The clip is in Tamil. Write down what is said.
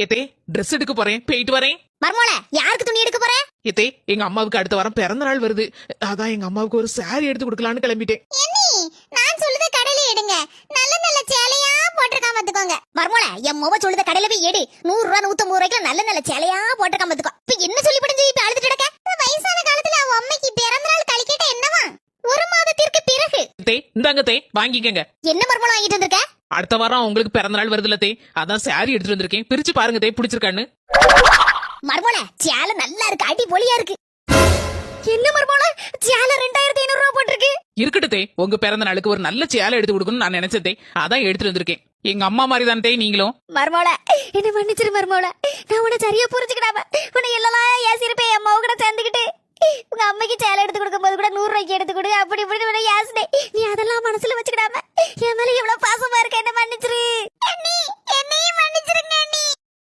ஏத்தே ட்ரெஸ் எடுக்க போறேன், போயிட்டு வரேன். மர்மோள யாருக்கு துணி எடுக்க போற? ஏத்தே எங்க அம்மாவுக்கு அடுத்த வாரம் பிறந்த நாள் வருது. அதான் எங்க அம்மாவுக்கு ஒரு சாரி எடுத்து கொடுக்கலான்னு கிளம்பிட்டேன். நான் சொல்லுத கடையில எடுங்க, நல்ல நல்ல சேலையா போட்டுருக்கா பாத்துக்கோங்க. மர்மோள என் மொவ சொல்லுத கடையில போய் எடு. 100 ரூபா 150 ரூபாய்க்கு நல்ல நல்ல சேலையா போட்டுருக்கா பாத்துக்கோ. இப்ப என்ன சொல்லி படிஞ்சு இப்ப அழுதுட்டு கிடக்க? வயசான காலத்துல அவ அம்மைக்கு பிறந்த நாள் கழிக்கட்ட என்னவா? ஒரு மாதத்திற்கு பிறகு. தே இந்தாங்க தே, வாங்கிக்கங்க. என்ன மர்மோள வாங்கிட்டு வந்திருக்க? அடுத்த வாரம் உங்களுக்கு பிறந்த நாள் வருதுல தே, அதான் சாரி எடுத்துட்டு வந்திருக்கேன். பிரிச்சு பாருங்க தே, பிடிச்சிருக்கான்னு. மர்மோள சேலை நல்லா இருக்கு, அடி பொலியா இருக்கு. என்ன மர்மோள சேலை 2500 ரூபாய் போட்டிருக்கு. இருக்கட்டு தே, உங்க பிறந்த நாளுக்கு ஒரு நல்ல சேலை எடுத்து கொடுக்கணும்னு நான் நினைச்சதே, அதான் எடுத்துட்டு வந்திருக்கேன். எங்க அம்மா மாதிரி தான் தே நீங்களும். மர்மோள என்ன மன்னிச்சிரு மர்மோள, நான் உன்னை சரியா புரிஞ்சுக்கிடாம உன்னை எல்லாம் ஏசிருப்பேன். என் அம்மாவை கூட சேர்ந்துக்கிட்டு உங்க அம்மைக்கு சேலை எடுத்து கொடுக்கும் போது கூட 100 ரூபாய்க்கு எடுத்து கொடு அப்படி இப்படி யாசினே. நீ அதெல்லாம் மனசுல வச்சுக்கிடாம